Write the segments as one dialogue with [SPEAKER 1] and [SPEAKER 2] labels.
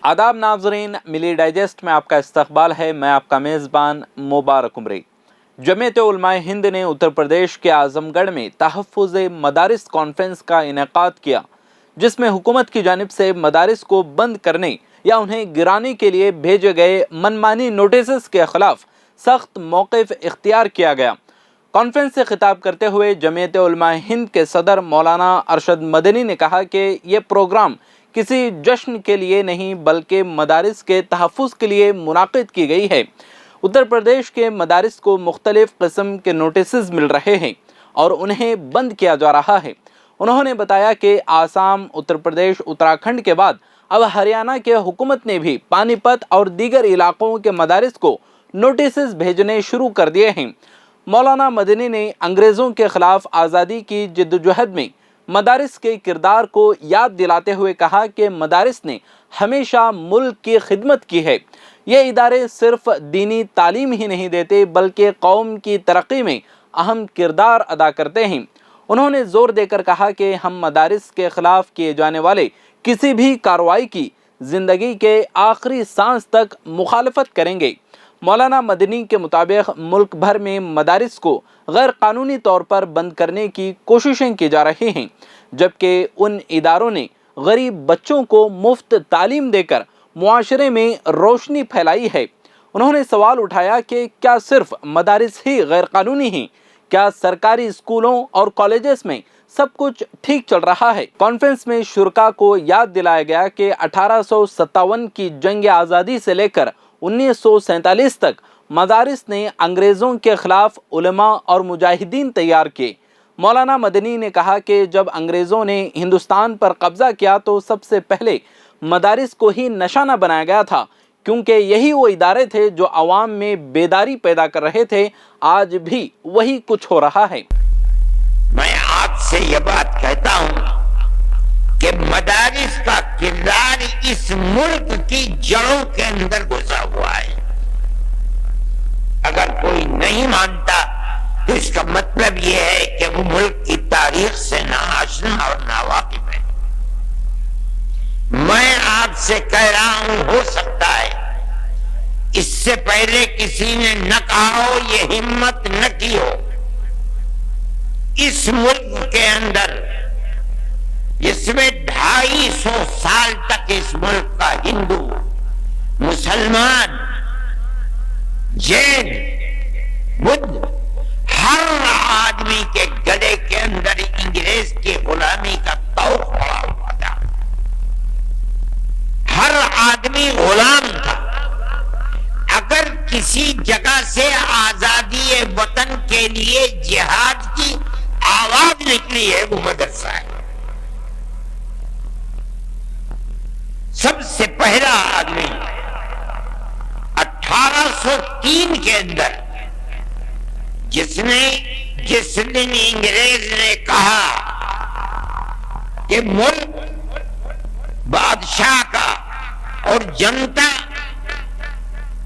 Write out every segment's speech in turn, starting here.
[SPEAKER 1] आदाब नाजरीन, मिली डाइजेस्ट में आपका इस्तकबाल है। मैं आपका मेज़बान मुबारक उमरी। जमीयत उलमाए हिंद ने उत्तर प्रदेश के आजमगढ़ में तहफ़्फ़ुज़ मदारिस कॉन्फ्रेंस का इनेकाद किया, जिसमें हुकूमत की जानिब से मदारिस को बंद करने या उन्हें गिराने के लिए भेजे गए मनमानी नोटिस के खिलाफ सख्त मौक़िफ़ इख्तियार किया गया। कॉन्फ्रेंस से खिताब करते हुए जमीयत उलमाए हिंद के सदर मौलाना अरशद मदनी ने कहा कि ये प्रोग्राम किसी जश्न के लिए नहीं बल्कि मदारिस के तहफ़्फ़ुज़ के लिए मुनाक़िद की गई है। उत्तर प्रदेश के मदारिस को मुख्तलिफ़ किस्म के नोटिस मिल रहे हैं और उन्हें बंद किया जा रहा है। उन्होंने बताया कि आसाम, उत्तर प्रदेश, उत्तराखंड के बाद अब हरियाणा के हुकूमत ने भी पानीपत और दीगर इलाक़ों के मदारिस को नोटिस भेजने शुरू कर दिए हैं। मौलाना मदनी ने अंग्रेज़ों के ख़िलाफ़ आज़ादी की जद्दोजहद में मदारिस के किरदार को याद दिलाते हुए कहा कि मदारिस ने हमेशा मुल्क की खिदमत की है। ये इदारे सिर्फ दीनी तालीम ही नहीं देते बल्कि कौम की तरक्की में अहम किरदार अदा करते हैं। उन्होंने ज़ोर देकर कहा कि हम मदारिस के ख़िलाफ़ किए जाने वाले किसी भी कार्रवाई की ज़िंदगी के आखिरी सांस तक मुखालफत करेंगे। मौलाना मदनी के मुताबिक मुल्क भर में मदारिस को गैर कानूनी तौर पर बंद करने की कोशिशें की जा रही हैं, जबकि उन इदारों ने गरीब बच्चों को मुफ्त तालीम देकर मुआशरे में रोशनी फैलाई है। उन्होंने सवाल उठाया कि क्या सिर्फ मदारिस ही गैर कानूनी हैं? क्या सरकारी स्कूलों और कॉलेजेस में सब कुछ ठीक चल रहा है? कॉन्फ्रेंस में शुरका को याद दिलाया गया कि 1857 की जंग आज़ादी से लेकर 1947 तक मदारिस ने अंग्रेज़ों के ख़िलाफ़ उलमा और मुजाहिदीन तैयार किए। मौलाना मदनी ने कहा कि जब अंग्रेज़ों ने हिंदुस्तान पर कब्ज़ा किया तो सबसे पहले मदारिस को ही निशाना बनाया गया था, क्योंकि यही वो इदारे थे जो आवाम में बेदारी पैदा कर रहे थे। आज भी वही कुछ हो रहा है।
[SPEAKER 2] मैं आपसे ये बात कहता हूँ कि मदारिस का किरदार इस मुल्क की जड़ों के अंदर घुसा हुआ है। अगर कोई नहीं मानता तो इसका मतलब यह है कि वो मुल्क की तारीख से नाआशना और नावाकिफ है। मैं आपसे कह रहा हूं, हो सकता है इससे पहले किसी ने न कहा हो, ये हिम्मत न की हो। इस मुल्क के अंदर जिसमें 250 साल तक इस मुल्क का हिंदू, मुसलमान, जैन, बुद्ध, हर आदमी के गले के अंदर अंग्रेज की गुलामी का तौक पड़ा हुआ था। हर आदमी गुलाम था। अगर किसी जगह से आजादी वतन के लिए जिहाद की आवाज निकली है, वो मदरसा है। सबसे पहला आदमी 1803 के अंदर जिस दिन अंग्रेज ने कहा कि मुल्क बादशाह का और जनता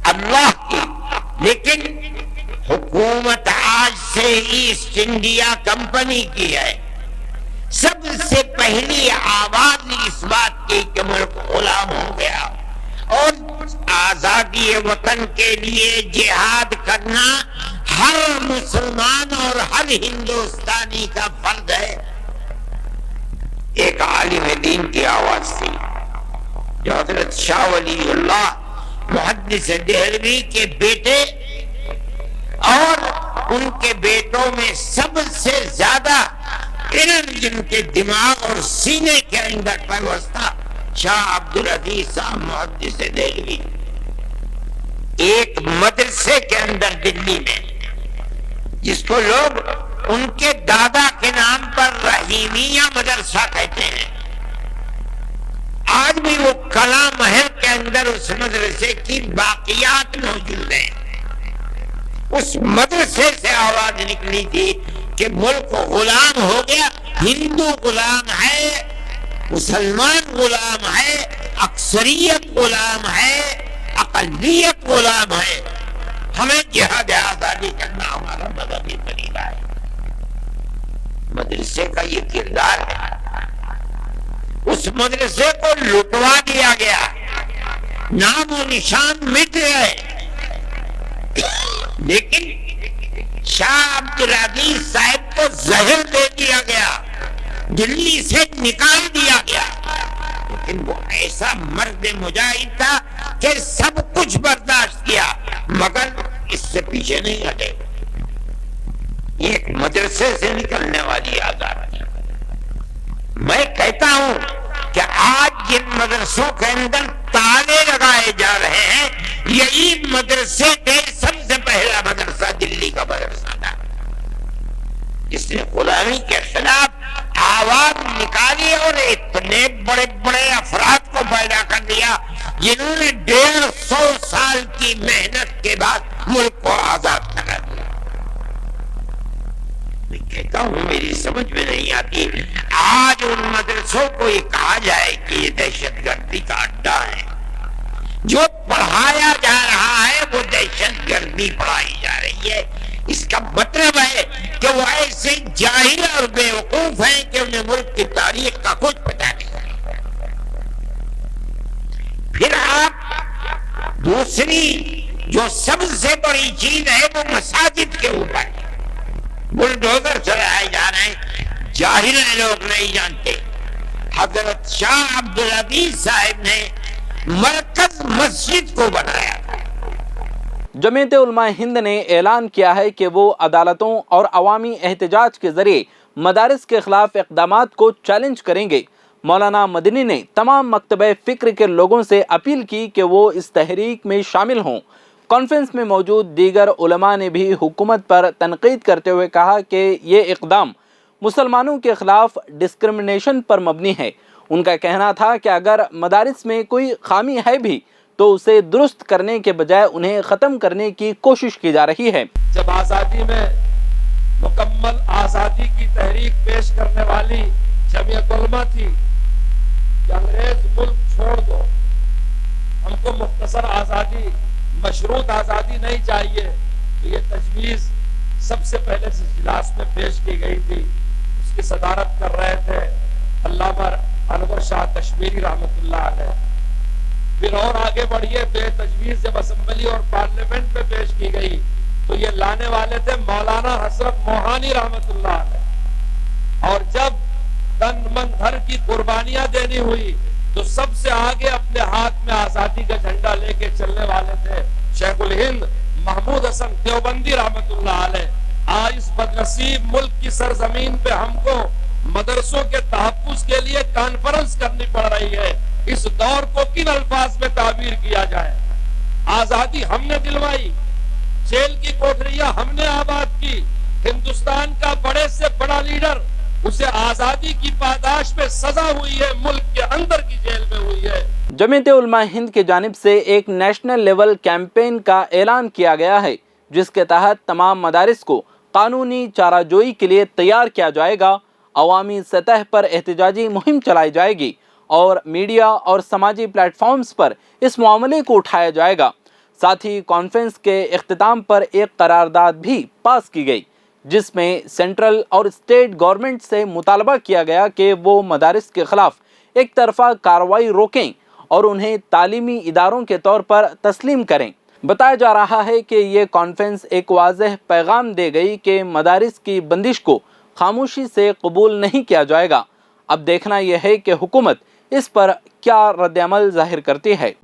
[SPEAKER 2] अल्लाह की, लेकिन हुकूमत आज से ईस्ट इंडिया कंपनी की है, सबसे पहली आवाज इस बात की कि मुल्क गुलाम हो गया और आजादी वतन के लिए जिहाद करना हर मुसलमान और हर हिंदुस्तानी का फर्ज है। एक आलिम दीन की आवाज थी जो हजरत शाह वलीउल्लाह मुहद्दिस देहलवी के बेटे और उनके बेटों में सबसे ज्यादा इल्म जिनके दिमाग और सीने के अंदर पैवस्ता, शाह अब्दुल अजीज साहब मुहद्दिस देहलवी, एक मदरसे के अंदर दिल्ली में, जिसको लोग उनके दादा के नाम पर रहीमिया मदरसा कहते हैं, आज भी वो कला महल के अंदर उस मदरसे की बाकियात मौजूद हैं। उस मदरसे से आवाज निकली थी कि मुल्क गुलाम हो गया, हिंदू गुलाम है, मुसलमान गुलाम है, अक्सरियत गुलाम है, अकलियत गुलाम है। हमें जिहाद आजादी करना हमारा मददी तरीका है। मदरसे का ये किरदार है। उस मदरसे को लुटवा दिया गया। नाम और निशान मिट गए, लेकिन शाह अब्दुल अजीज साहब को जहर दे दिया गया, दिल्ली से निकाल दिया गया। लेकिन वो ऐसा मर्द मुजाहिद था कि सब कुछ बर्दाश्त किया, मगर इससे पीछे नहीं हटे। ये एक मदरसे से निकलने वाली आजादी। मैं कहता हूं कि आज जिन मदरसों के अंदर ताले लगाए जा रहे हैं, यही मदरसे थे। सबसे पहला मदरसा दिल्ली का मदरसा था, जिसने गुलामी के खिलाफ आवाज निकाली और इतने बड़े बड़े अफराद को पैदा कर दिया, जिन्होंने 150 साल की मेहनत के बाद मुल्क को आजाद करा दिया। मैं कहता हूं मेरी समझ में नहीं आती, आज उन मदरसों को ये कहा जाए कि ये दहशतगर्दी का अड्डा है। जो पढ़ाया जा रहा है वो दहशतगर्दी पढ़ाई जा रही है। इसका मतलब है कि वो ऐसे जाहिल और बेवकूफ हैं कि उन्हें मुल्क की तारीख का कुछ पता नहीं। फिर आप दूसरी जो सबसे बड़ी चीज है वो मसाजिद के ऊपर बुलडोजर चलाए जा रहे हैं, जाहिल लोग नहीं जानते। हजरत शाह अब्दुल अजीज साहब ने मरकज मस्जिद को बनाया था।
[SPEAKER 1] जमीयत-ए-उलमा हिंद ने ऐलान किया है कि वो अदालतों और अवामी एहतजाज के जरिए मदारिस के खिलाफ इक़दामात को चैलेंज करेंगे। मौलाना मदनी ने तमाम मकतबे फ़िक्र के लोगों से अपील की कि वो इस तहरीक में शामिल हों। कॉन्फ्रेंस में मौजूद दीगर उलमा ने भी हुकूमत पर तनकीद करते हुए कहा कि ये इक़दाम मुसलमानों के खिलाफ डिस्क्रिमिनेशन पर मबनी है। उनका कहना था कि अगर मदारिस में कोई खामी है भी तो उसे दुरुस्त करने के बजाय उन्हें ख़त्म करने की कोशिश की जा रही है।
[SPEAKER 3] जब आज़ादी में मुकम्मल आज़ादी की तहरीक पेश करने वाली जमीयत-उल-उलमा थी कि अंग्रेज मुल्क छोड़ दो, हमको मुख्तसर आज़ादी, मशरूत आज़ादी नहीं चाहिए, तो ये तजवीज़ सबसे पहले इस इजलास में पेश की गई थी। उसकी सदारत कर रहे थे अल्लामा अनवर शाह कश्मीरी रहमतुल्लाह अलैह। फिर और आगे बढ़िए, तजवीज़ जब असेंबली और पार्लियामेंट में पेश की गई तो ये लाने वाले थे मौलाना हसरत मोहानी रहमतुल्लाह अलैह। और जब तन मन धन की कुर्बानियां देनी हुई तो सबसे आगे अपने हाथ में आजादी का झंडा लेके चलने वाले थे शेखुल हिंद महमूद हसन देवबंदी रहमतुल्लाह अलैह। आज इस बदनसीब मुल्क की सरजमीन पे हमको मदरसों के तहफ्फुज के लिए कॉन्फ्रेंस करनी पड़ रही है। इस दौर को किन अल्फाज में ताबीर किया जाए? आजादी हमने दिलवाई, जेल की कोठरियां हमने आबाद की, हिंदुस्तान का बड़े से बड़ा लीडर, उसे आजादी की पादाश में सजा हुई है, मुल्क के अंदर की जेल में हुई है।
[SPEAKER 1] जमीयत-ए-उलमा हिंद की जानिब से एक नेशनल लेवल कैंपेन का ऐलान किया गया है, जिसके तहत तमाम मदारिस को कानूनी चाराजोई के लिए तैयार किया जाएगा। अवामी सतह पर एहतजाजी मुहिम चलाई जाएगी और मीडिया और समाजी प्लेटफॉर्म्स पर इस मामले को उठाया जाएगा। साथ ही कॉन्फ्रेंस के इख्तिताम पर एक करारदाद भी पास की गई, जिसमें सेंट्रल और स्टेट गवर्नमेंट से मुतालबा किया गया कि वो मदारिस के खिलाफ एक तरफा कार्रवाई रोकें और उन्हें तालीमी इदारों के तौर पर तस्लीम करें। बताया जा रहा है कि ये कॉन्फ्रेंस एक वाज़ेह पैगाम दे गई कि मदारिस की बंदिश को खामोशी से कबूल नहीं किया जाएगा। अब देखना यह है कि हुकूमत इस पर क्या रद्द-ए-अमल ज़ाहिर करती है।